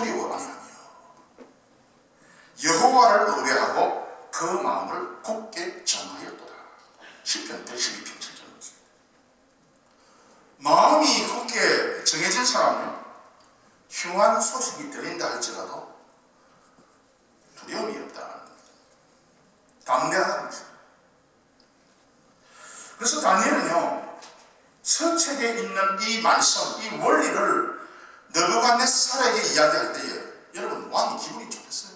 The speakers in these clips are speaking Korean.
두려워 아니하며 여호와를 의뢰하고 그 마음을 굳게 정하였도다. 시편 112편 7절입니다. 마음이 굳게 정해진 사람은 흉한 소식이 들린다 할지라도 두려움이 없다는 겁니다. 담대하다는 것입니다. 그래서 다니엘은요, 서책에 있는 이 말씀, 이 원리를 느부갓네살에게 이야기할 때에 여러분 왕이 기분이 좋겠어요?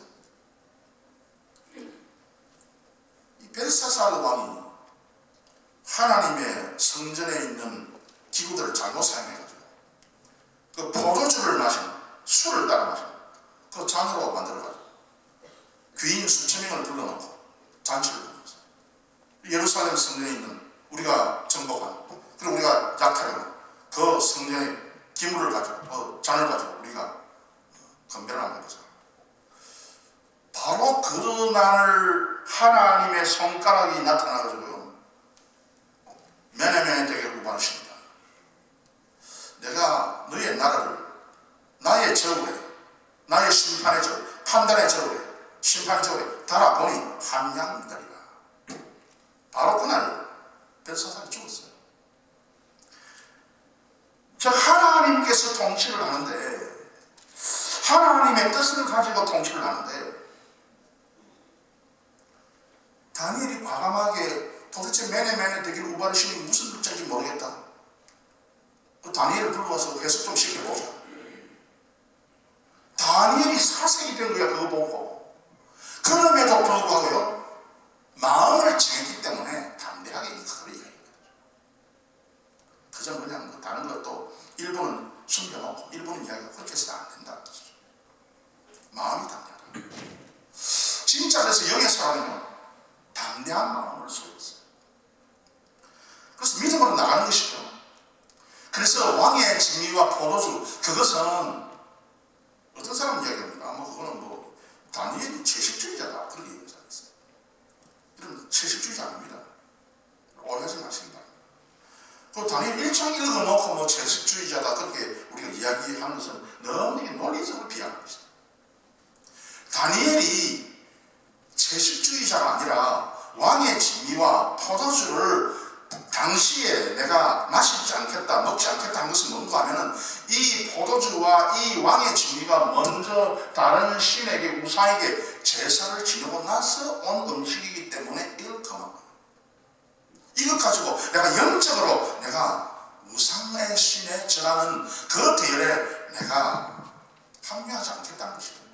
이 벨사살 왕이 하나님의 성전에 있는 기구들을 잘못 사용해가지고 그 포도주를 마시는, 술을 따라 마시는 그 잔으로 만들어가지고 귀인 수천 명을 불러놓고 잔치를 부르면서 예루살렘 성전에 있는 우리가 정복한, 그리고 우리가 약탈하는 그 성전의 기물을 가지고, 그 잔을 가지고 우리가 건배를 한번 해보자. 바로 그날 하나님의 손가락이 나타나가지고요, 메네메네에게 우발하십니다. 내가 너의 나라를 나의 저울에, 나의 심판의 저울, 판단의 저울에, 심판의 저울에 달아보니 함량이다리라. 바로 그날 벨사살이 죽었어요. 즉 하나님께서 통치를 하는데, 하나님의 뜻을 가지고 통치를 하는데, 다니엘이 과감하게 도대체 메네메네 되기를 우발하시니 무슨 뜻인지 모르겠다. 그 다니엘을 불러와서 해석 좀 시켜보자. 다니엘이 사색이 된 거야, 그거 보고. 그럼에도 불구하고요, 마음을 정했기 때문에 담대하게 그걸 이야기합니다. 그저 그냥 뭐 다른 것도 일부는 숨겨놓고 일부는 이야기하고 그렇게 해서는 안 된다. 마음이 담대하다. 진짜 그래서 여기에 사람은요, 담대한 마음을 소유했어요. 그래서 믿음으로 나가는 것이죠. 그래서 왕의 진리와 포도주, 그것은 어떤 사람은 이야기합니다. 그거는 뭐 다니엘이 채식주의자다, 그렇게 얘기하지 않았어요. 이런 채식주의자 아닙니다. 오해하지 마시기 바랍니다. 그 다니엘 1장 읽어놓고 뭐 채식주의자다 그렇게 우리가 이야기하는 것은 너무 논리적으로 비하하는 것이다. 다니엘이 채식주의자가 아니라 왕의 진미와 포도주를 당시에 내가 마시지 않겠다, 먹지 않겠다 한 것은 뭔가 하면은 이 포도주와 이 왕의 진미가 먼저 다른 신에게, 우상에게 제사를 지내고 나서 온 음식이기 때문에 이걸 금한 거예요. 이것 가지고 내가 영적으로 내가 우상의 신에 전하는 그 대열에 내가 합류하지 않겠다는 것이에요.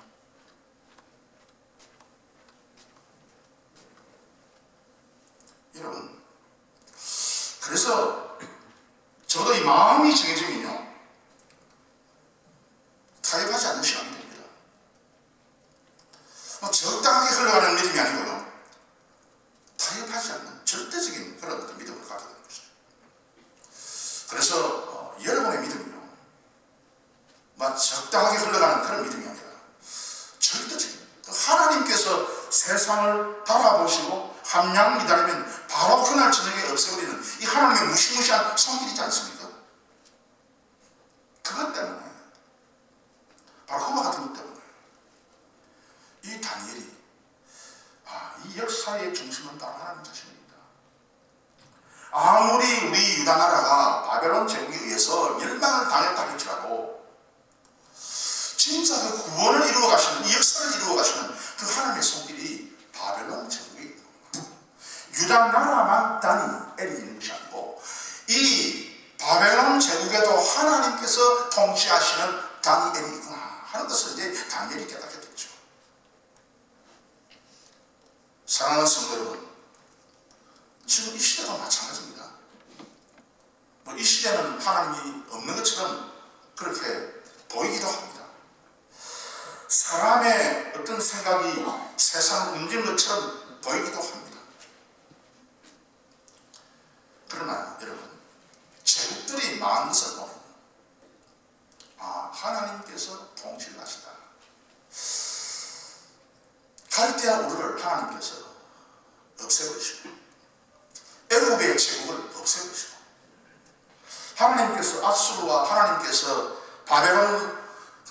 여러분, 그래서 저도 이 마음이 정해지면요, 타협하지 않는 시간이 됩니다. 적당하게 흘러가는 믿음이 아니고요, 타협하지 않는 절대적인 그런 어떤 믿음을 가져야 되는 것이죠. 그래서 여러분의 믿음이요, 적당하게 흘러가는 그런 믿음이 아니라 절대적인, 하나님께서 세상을 바라보시고 함량 미달이면 바로 그날 저녁에 없애버리는 이 하나님의 무시무시한 손길이지 않습니까? 그것 때문에, 바로 그와 같은 것 때문에 이 다니엘이 이 역사의 중심은 바로 하나님 자신입니다. 아무리 우리 유다 나라가 바벨론 제국에 의해서 멸망을 당했다 할지라도 진짜 그 구원을 이루어 가시는, 이 역사를 이루어 가시는 그 하나님의 손길이 바벨론 제국에 있는 겁니다. 유다 나라만 다니엘이 있는 것이 아니고 이 바벨론 제국에도 하나님께서 통치하시는 다니엘이 있구나 하는 것을 이제 다니엘이 깨닫게 됐죠. 사랑하는 성도 여러분, 지금 이 시대도 마찬가지입니다. 이 시대는 하나님이 없는 것처럼 그렇게 보이기도 합니다. 사람의 어떤 생각이 세상을 움직이는 것처럼 보이기도 합니다. 그러나 여러분, 제국들이 망한 것을 보면 하나님께서 통치를 하시다. 갈대아 우르를 하나님께서 없애버리시고 애굽의 제국을 없애버리시고 하나님께서 아수르와 하나님께서 바벨론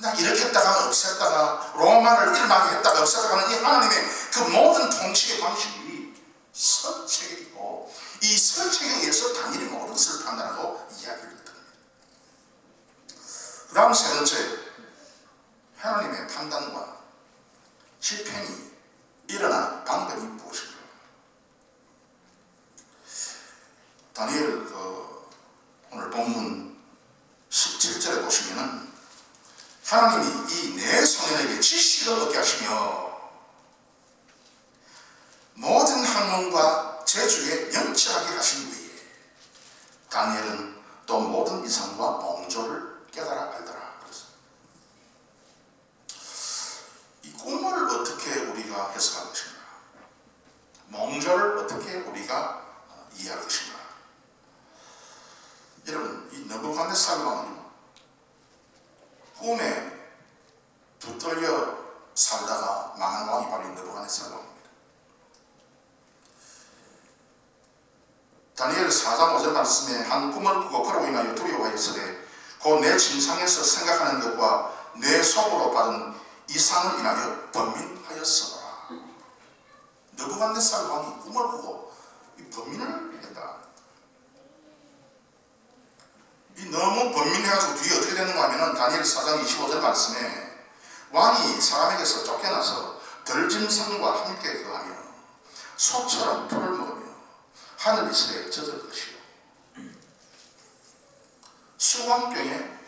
그냥 이렇게 했다가 없앴다가 로마를 일어나게 했다가 없앴다가 하는 이 하나님의 그 모든 통치의 방식이 설책에 있고 이 설책에 의해서 다니엘이 모든 것을 판단하고 이야기를 합니다. 그 다음 세 번째, 하나님의 판단과 집행이 일어나는 방법이 무엇인가? 다니엘 오늘 본문 17절에 보시면은 하나님이 이 네 성인에게 지식을 얻게 하시며 모든 학문과 재주에 명철하게 하신 후에 다니엘은 또 모든 이상과 몽조를 깨달아 알더라. 그래서 이 꿈을 어떻게 우리가 해석할 것인가, 몽조를 어떻게 우리가 이해할 것인가. 여러분, 이 느부갓네살 왕은요, 꿈에 붙들려 살다가 망한 왕이 바로 이 느부갓네살 왕입니다. 다니엘 4장 5절 말씀에 한 꿈을 꾸고 그로 인하여 두려워하였으되 곧 내 침상에서 생각하는 것과 내 속으로 받은 이상을 인하여 번민하였으라. 느부갓네살 왕이 꿈을 꾸고 이 번민을 했다. 이 너무 번민해가지고 뒤에 어떻게 되는가 하면은 다니엘 4장 25절 말씀에 왕이 사람에게서 쫓겨나서 들짐승과 함께 거하며 소처럼 풀을 먹으며 하늘 이슬에 젖을 것이요 수광병에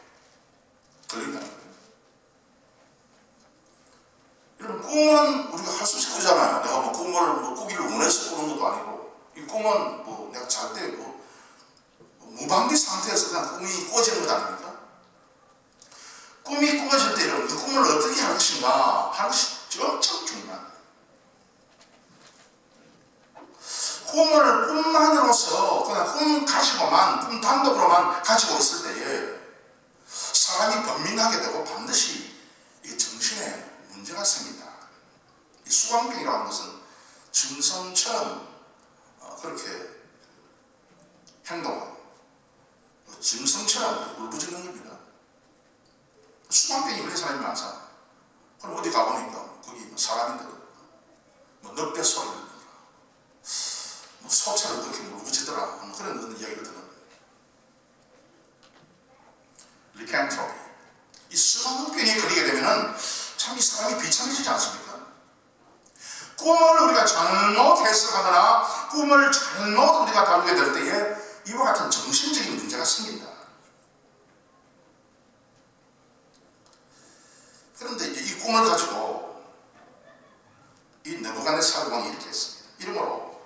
걸린다는 거예요. 여러분, 꿈은 우리가 할 수 없이 꾸잖아요. 내가 뭐 꿈을 꾸기를 원해서 꾸는 것도 아니고, 이 꿈은 뭐 내가 잘 때 무방비 상태에서 그냥 꿈이 꾸어지는 것 아닙니까? 꿈이 꾸어질 때 여러분, 그 꿈을 어떻게 할 것인가 하는 것이 엄청 중요한 거예요. 꿈을 꿈만으로서 그냥 꿈 가지고만, 꿈 단독으로만 가지고 있을 때에 사람이 번민하게 되고 반드시 이게 정신에 문제가 생긴다. 이 수광병이라고 하는 것은 짐승처럼 그렇게 행동하고 짐승처럼 울부짖는 겁니다. 수광병이 걸린 사람이 많잖아요. 그럼 어디 가보니까 거기 사람인데도 늑대 소리를 소처럼 그렇게 울부짖더라 그런 이야기를 듣는 거예요. 리칸트로피. 이 수광병이 걸리게 되면은 참 이 사람이 비참해지지 않습니까? 꿈을 우리가 잘못 해석하거나 꿈을 잘못 우리가 다루게 될 때에 이와 같은 정신적인 문제가 생긴다. 그런데 이제 이 꿈을 가지고 이 느부갓네살 왕이 이렇게 했습니다. 이러므로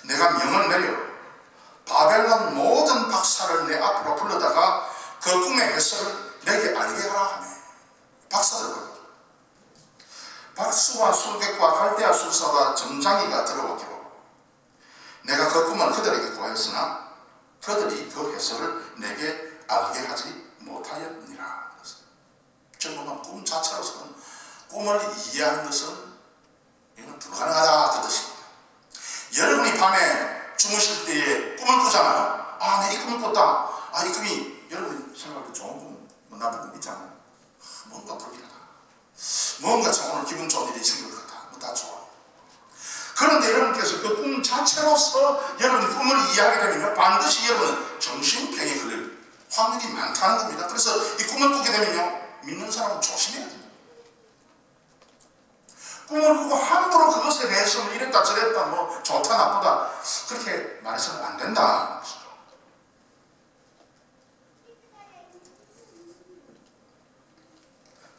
내가 명을 내려 바벨론 모든 박사를 내 앞으로 불러다가 그 꿈의 해석을 내게 알게 하라 하며 박사를 불러 박수와 술객과 갈대아 술사와 점장이가 들어오기로 내가 그 꿈을 그들에게 구하였으나 그들이 그 해석을 내게 알게 하지 못하였느니라. 정말 꿈 자체로서는 꿈을 이해하는 것은 이건 불가능하다 그 뜻입니다. 여러분이 밤에 주무실 때에 꿈을 꾸잖아요. 아, 내가 이 꿈을 꿨다. 아, 이 꿈이 여러분이 생각할 때 좋은 꿈, 나쁜 꿈 있잖아요. 뭔가 불길하다. 뭔가 참 오늘 기분 좋은 일이 생길 것 같다. 다 좋아요. 그런데 여러분께서 그 꿈 자체로서 여러분이 꿈을 이해하게 되면 반드시 여러분은 정신병에 걸릴 확률이 많다는 겁니다. 그래서 이 꿈을 꾸게 되면요, 믿는 사람은 조심해야 됩니다. 꿈을 꾸고 함부로 그것에 대해서 이랬다 저랬다 뭐 좋다 나쁘다 그렇게 말해서는 안 된다.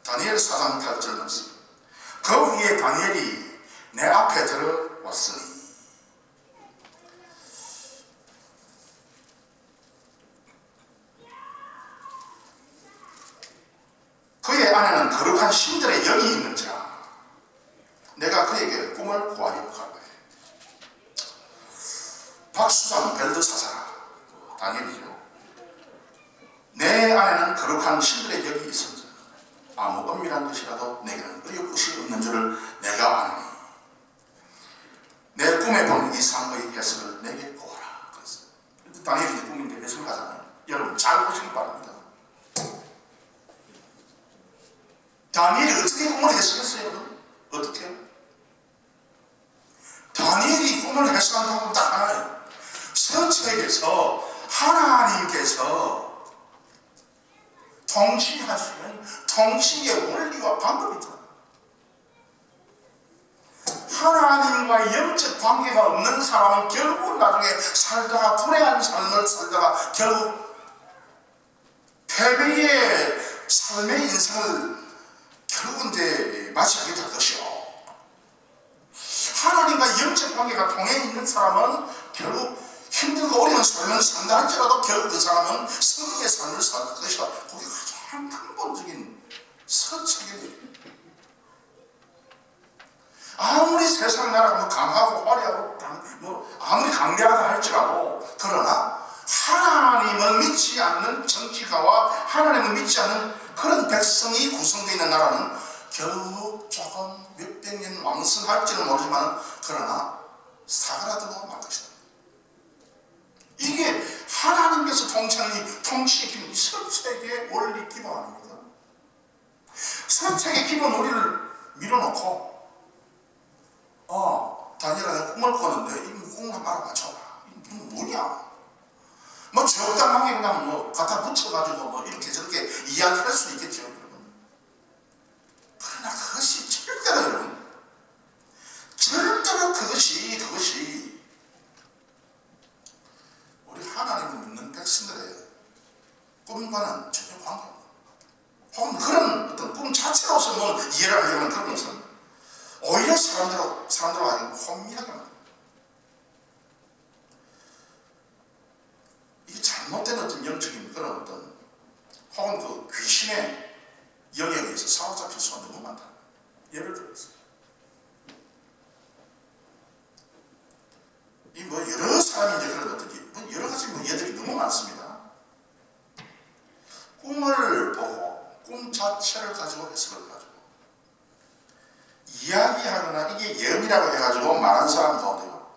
다니엘 4장 8절 말씀. 그 후에 다니엘이 내 앞에 들어왔으니 그의 안에는 거룩한 신들의 영이 있는지라 내가 그에게 꿈을 구하려고 할 거예요. 박수장 벨드사사라 다니엘이죠. 내 안에는 거룩한 신들의 영이 있은지 아무 은밀한 것이라도 내게는 의욕것이 없는 줄을 내가 아노니 내 꿈에 본 이상의 해석을 내게 구하라. 그래서 다니엘이 꿈인데 해석을 하잖아요. 여러분 잘 보시기 바랍니다. 다니엘이 어떻게 꿈을 해석했어요, 여러분? 어떻게? 다니엘이 꿈을 해석한 방법 딱 하나예요. 서책에서 하나님께서 통치하시는 통치의 원리와 방법이 있잖아요. 하나님과 영적 관계가 없는 사람은 결국 나중에 살다가 불행한 삶을 살다가 결국 패배의 삶의 인생을 결국은 이제 맞이하게 될 것이요. 하나님과 영적 관계가 통해 있는 사람은 결국 힘들고 어려운 삶을 산다 할지라도 결국 그 사람은 성령의 삶을 살 것이다. 그게 가장 근본적인 서책이에요. 아무리 세상 나라가 강하고 화려하고 아무리 강대하다 할지라도 그러나 하나님을 믿지 않는 정치가와 하나님을 믿지 않는 그런 백성이 구성되어 있는 나라는 결국 조금 몇백 년 왕성할지는 모르지만 그러나 사그라들고 말 것이다. 이게 하나님께서 통치하는 통치의 기본, 이 서책의 원리 기본 아닙니까? 서책의 기본 원리를 밀어놓고 다니엘아 내가 꿈을 꿨는데 이 꿈을 한번 알아맞혀라. 이게 뭐냐? 뭐 적당하게 그냥 뭐 갖다 붙여가지고 뭐 이렇게 저렇게 이야기할 수 있겠죠, 여러분. 그러나 그것이 절대로 여러분, 절대로 그것이 우리 하나님을 믿는 백성들의 꿈과는 전혀 관계없는, 혹은 그런 어떤 꿈 자체로서 뭐 이해를 하려는 그런 것은 오히려 사람들과 혼미하게 만듭니다. 이게 잘못된 어떤 영적인 그런 어떤 혹은 그 귀신의 영역에 의해서 사로잡힐 수가 너무 많다. 예를 들어서 이 뭐 여러 사람이 이제 그런 어떤 뭐 여러 가지 뭐 예들이 너무 많습니다. 꿈을 보고 꿈 자체를 가지고 해석을 가지고 이야기하거나 이게 예언이라고 해가지고 말한 사람 가운데요,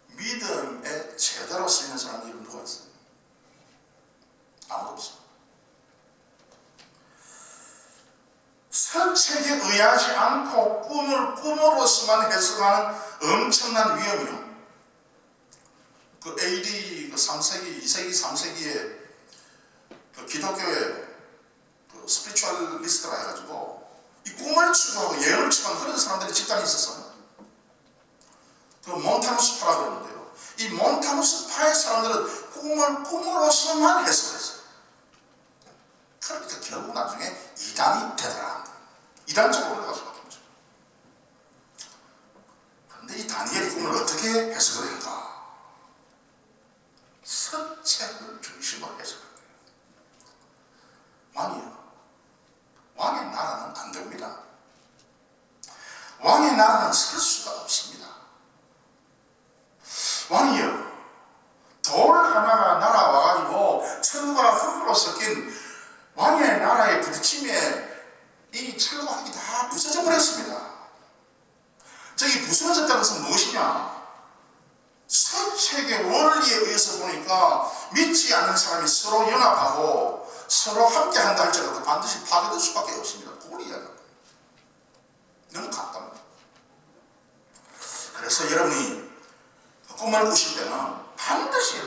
믿음에 제대로 쓰이는 사람이 누가 있어요? 아무도 없어요. 서책에 의하지 않고 꿈을 꿈으로서만 해석하는 엄청난 위험이요. 그 AD 3세기, 2세기, 3세기에 그 기독교의 그 스피리추얼리스트라 해가지고 이 꿈을 추구하고 예언을 추구하는 그런 사람들의 집단이 있었어요. 그 몬타누스파라고 그러는데요. 이 몬타누스파의 사람들은 꿈을 꿈으로서만 해석했어요. 그러니까 결국 나중에 이단이 되더라. 이단적으로 올라가서 말인 거죠. 그런데 이 다니엘의 꿈을 어떻게 해석을 했는가? 서책을 중심으로 해석한 거예요. 왕이요. 왕의 나라는 안 됩니다. 왕의 나라는 설 수가 없습니다. 왕이요, 돌 하나가 날아와가지고 철과 흙으로 섞인 왕의 나라에 부딪힘에 이 철과 흙이 다 부서져 버렸습니다. 저기 부서졌다는 것은 무엇이냐? 서책의 원리에 의해서 보니까 믿지 않는 사람이 서로 연합하고 서로 함께 한다 할지라도 반드시 파괴될 수밖에 없습니다. 그걸 이야기합니다. 너무 가깝습니다. 그래서 여러분이 꿈을 꾸실 때는 반드시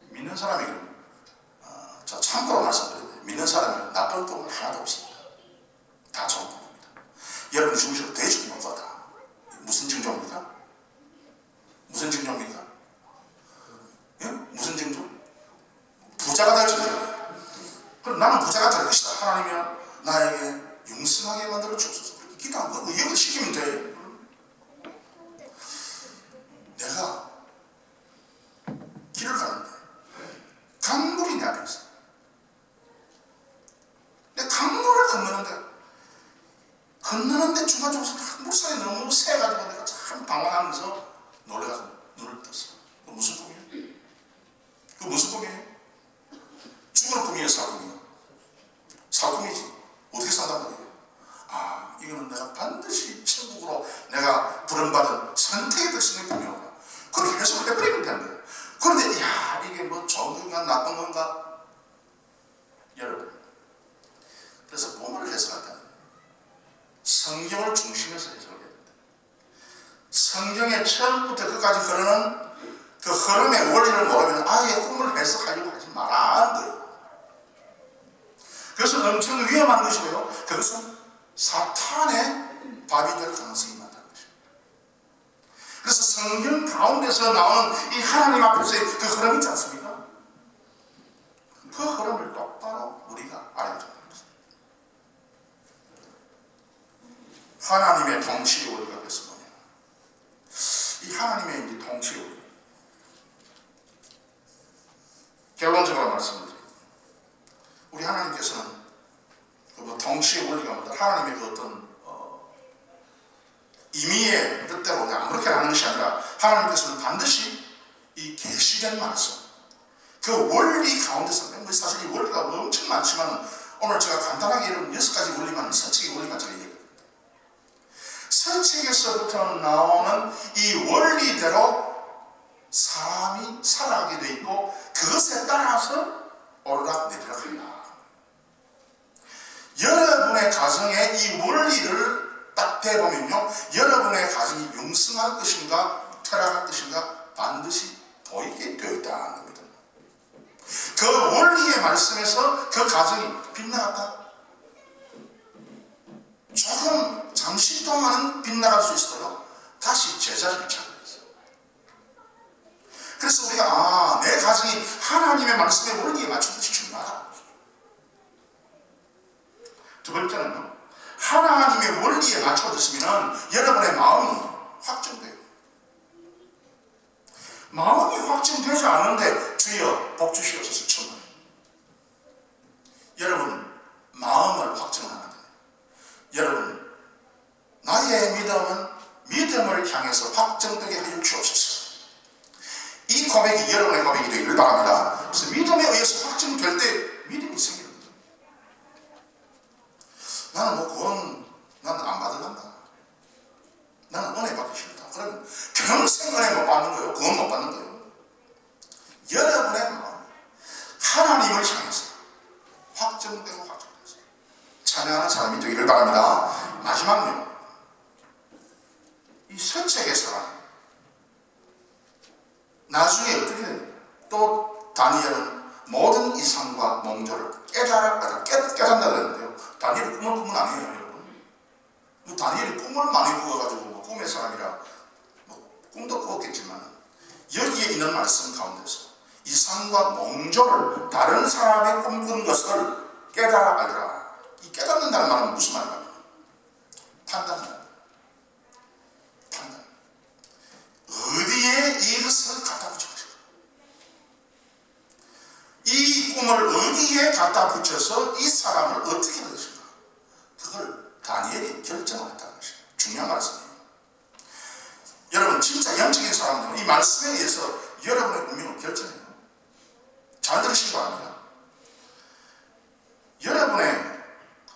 믿는 사람에게는 저 참고로 말씀드리는데 믿는 사람은 나쁜 꿈은 하나도 없습니다. 다 좋은 꿈입니다. 여러분 주무셔도 되게 좋은 거다. 무슨 징조입니까? 무슨 징조입니까? 예? 무슨 징조? 부자가 될 징조예요. 그럼 나는 부자가 될 것이다. 하나님이야 나에게 영생하게 만들어 주옵소서. 그렇게 기도한 거 여기 시키면 돼. 내가 길을 가는데 강물이 내 앞에 있어. 내 강물을 건너는데 중간중간 물살이 너무 세가지고 내가 참 방황하면서 놀래가지고 눈을 떴어. 그 무슨 꿈이에요? 그 무슨 꿈이에요? 죽을 꿈이에요, 살꿈이에요? 살꿈이지. 어떻게 산단 말이에요? 이거는 내가 반드시 천국으로 내가 부름받은 선택의 백성의 꿈이구나. 그렇게 해석을 해버리면 되는 거예요. 그런데 이게 뭐 좋은 건가 나쁜 건가? 여러분, 그래서 꿈을 해석할 때는 성경의 처음부터 끝까지 흐르는 그 흐름의 원리를 모르면 아예 꿈을 해석하려고 하지 말라는 거예요. 그것은 엄청 위험한 것이고요. 그것은 사탄의 밥이 될 가능성이 많다는 것입니다. 그래서 성경 가운데서 나오는 이 하나님 앞에서의 그 흐름 있지 않습니까? 그 흐름을 똑바로 우리가 알아야 된다는 것입니다. 하나님의 통치의 원리가 그래서 뭐냐? 이 하나님의 이제 통치의 원리. 결론적으로 말씀드립니다. 우리 하나님께서는 그 통치의 원리가 뭐다? 하나님의 그 어떤 임의의 뜻대로 그냥 아무렇게나 하는 것이 아니라 하나님께서는 반드시 이 계시된 말씀, 그 원리 가운데서 사실 이 원리가 엄청 많지만 오늘 제가 간단하게 여러분 6가지 원리만, 서책의 원리만 제가 얘기합니다. 서책에서부터 나오는 이 원리대로 사람이 살아가게 돼 있고 그것에 따라서 오르락내리락 한다. 여러분의 가정에 이 원리를 딱 대보면요, 여러분의 가정이 융성할 것인가 퇴락할 것인가 반드시 보이게 되어 있다는 겁니다. 그 원리의 말씀에서 그 가정이 빗나갔다. 조금 잠시 동안은 빗나갈 수 있어요. 다시 제자리를 찾게 됐어요. 그래서 우리가 내 가정이 하나님의 말씀의 원리에 맞추듯이 중요하다. 두 번째는요, 하나님의 원리에 맞춰졌으면 여러분의 마음이 확정돼요. 마음이 확정되지 않는데 주여 복 주시옵소서 천만. 여러분 마음을 확정하는데 여러분 나의 믿음은 믿음을 향해서 확정되게 하여 주옵소서. 이 고백이 여러분의 고백이 되기를 바랍니다. 그래서 믿음에 의해서 확정될 때 믿음이 생깁니다. 나는 뭐 구원 나는 안 받을란다. 나는 은혜 받기 싫다. 그러면 평생 은혜 못 받는 거예요. 구원 못 받는 거예요. 여러분의 마음 하나님을 향해서 확정되고 확정돼서 찬양하는 사람이 되기를 바랍니다. 마지막으로 이 서책에서 나중에 어떻게 됩니까? 또 다니엘은 모든 이상과 몽조를 깨달았다. 깨닫는다 그랬는데요. 다니엘이 꿈을 꾸면 아니에요, 여러분. 뭐 다니엘이 꿈을 많이 꾸어가지고 뭐 꿈의 사람이라 뭐 꿈도 꾸었겠지만 여기에 있는 말씀 가운데서 이상과 몽조를 다른 사람의 꿈꾼 것을 깨달아 알더라. 이 깨닫는다는 말은 무슨 말이냐? 판단입니다. 판단. 어디에 이것을 갖다 붙여? 이 꿈을 어디에 갖다 붙여서 이 사람을 어떻게 할 것인가? 그걸 다니엘이 결정을 했다는 것이에요. 중요한 말씀이에요. 여러분 진짜 영적인 사람은요, 이 말씀에 의해서 여러분의 운명을 결정해요. 잘 들으시기 바랍니다. 여러분의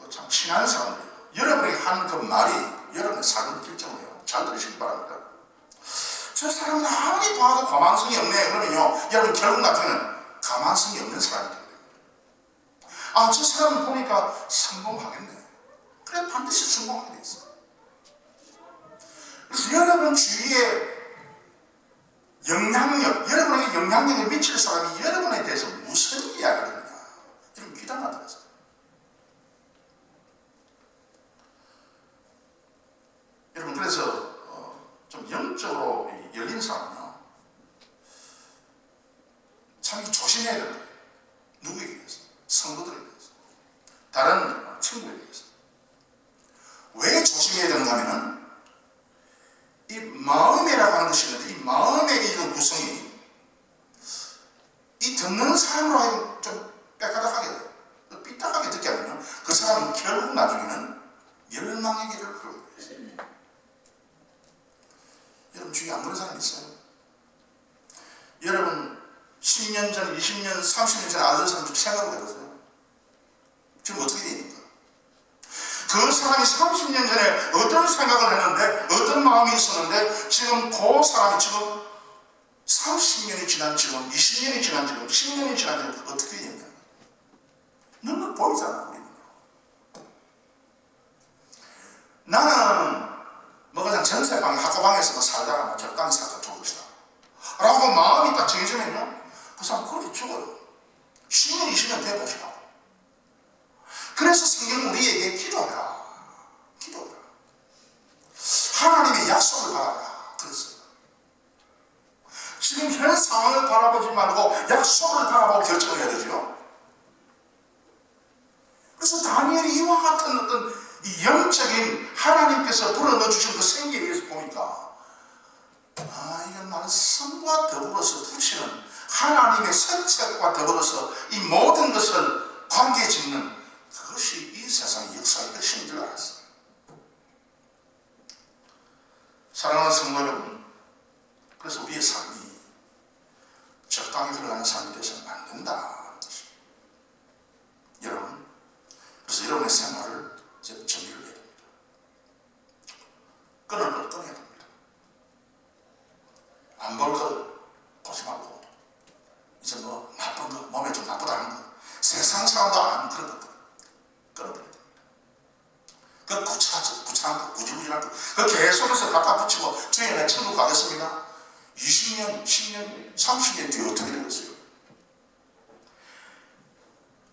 참 친한 사람들, 여러분이 하는 그 말이 여러분의 삶을 결정해요. 잘 들으시기 바랍니다. 저 사람은 아무리 봐도 가망성이 없네. 그러면요, 여러분 결국 나중에는 가망성이 없는 사람이 되게 됩니다. 저 사람을 보니까 성공하겠네. 그래 반드시 성공하게 돼 있어요. 그래서 여러분 주위에 영향력, 여러분에게 영향력을 미칠 사람이 여러분에 대해서 무슨 이야기를 하느냐. 여러분 귀담아 들으세요. 여러분 그래서 좀 영적으로 열린 사람은요, 참 조심해야 됩니다. 누구에게 대해서? 성도들에게 대해서, 다른 친구에게 대해서. 왜 조심해야 되는가 하면은 이 마음이라고 하는 것이 있는데 이 마음의 이런 구성이 이 듣는 사람으로 하여금 좀 빽가닥하게 돼요. 삐딱하게 듣게 하면 그 사람은 결국 나중에는 멸망의 길을 걸어가게 돼요. 여러분 주위에 안 그런 사람 있어요? 여러분 10년 전, 20년, 30년 전에 알던 사람 좀 생각을 해보세요. 지금 어떻게 되어 있는가? 그 사람이 30년 전에 어떤 생각을 했는데 어떤 마음이 있었는데 지금 그 사람이 지금 30년이 지난 지금 20년이 지난 지금 10년이 지난 지금 어떻게 되냐? 눈으로 보이잖아. 우리는. 나는 뭐 그냥 전세방에 학교방에서 살다가 적당 어떤 이 영적인 하나님께서 불어넣어 주신 그 생기에 의해서 보니까 이건 말씀과 더불어서 붙이는 하나님의 선책과 더불어서 이 모든 것을 관계 짓는 그것이 이 세상의 역사의 핵심인 줄 알았어요. 사랑하는 성도 여러분, 그래서 우리의 삶이 적당히 흘러가는 삶이 되어서는 안 된다는 것입니다. 여러분, 그래서 여러분의 생활을 이제 정리를 해야 됩니다. 끊을 걸 끊어야 됩니다. 안 볼 걸 보지 말고, 이제 뭐 나쁜 거, 몸에 좀 나쁘다는 거, 세상 사람도 안 하는 그런 것들 끊어버려야 됩니다. 그 구차한 거, 구질구질한 거, 그 계속해서 갖다 붙이고 주에 내 천국 가겠습니다. 20년, 10년, 30년 뒤에 어떻게 되겠어요?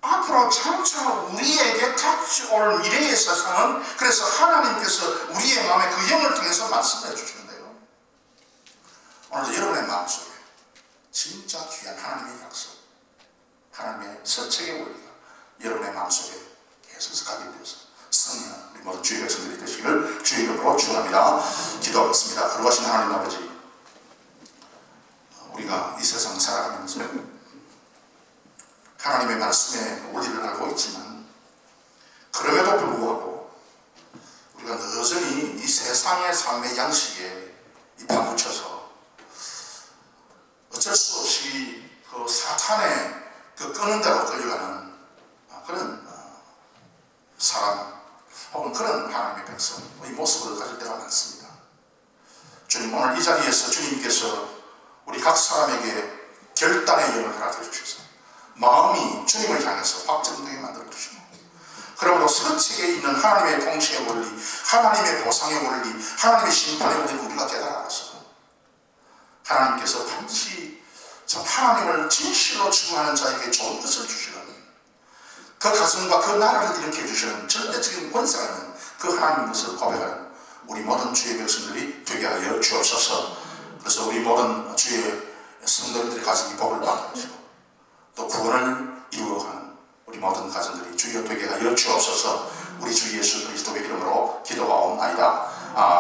앞으로 장차 우리에게 닥쳐올 미래의 세상은 그래서 하나님께서 우리의 마음에 그 영을 통해서 말씀해 주시는데요. 오늘도 여러분의 마음속에 진짜 귀한 하나님의 약속, 하나님의 서책의 원리가 여러분의 마음속에 계속해서 각인되어서 성령, 우리 모든 주의 백성들이 되시기를 주의 이름으로 축원합니다. 기도하겠습니다. 거룩하신 하나님 아버지, 우리가 이 세상 살아가면서 하나님의 말씀의 원리를 알고 있지만 그럼에도 불구하고 우리가 여전히 이 세상의 삶의 양식에 파묻혀서 어쩔 수 없이 그 사탄의 그 끄는 대로 끌려가는 그런 사람 혹은 그런 하나님의 백성의 모습을 가질 때가 많습니다. 주님, 오늘 이 자리에서 주님께서 우리 각 사람에게 결단의 영을 허락해 주셔서 마음이 주님을 향해서 확정되게 만들어 주시고, 그러므로 선책에 있는 하나님의 통치의 원리, 하나님의 보상의 원리, 하나님의 심판의 원리를 우리가 깨달아서 하나님께서 반드시 참 하나님을 진실로 추구하는 자에게 좋은 것을 주시는, 그 가슴과 그 나라를 일으켜 주시는 절대적인 권세가 있는 그 하나님의 것을 고백하는 우리 모든 주의 백성들이 되게 하여 주옵소서. 그래서 우리 모든 주의 성도들이 가진 이 복을 받으시고 또 구원을 이루어가는 우리 모든 가정들이 주여 되게 하여 주옵소서. 우리 주 예수 그리스도의 이름으로 기도하옵나이다. 아멘.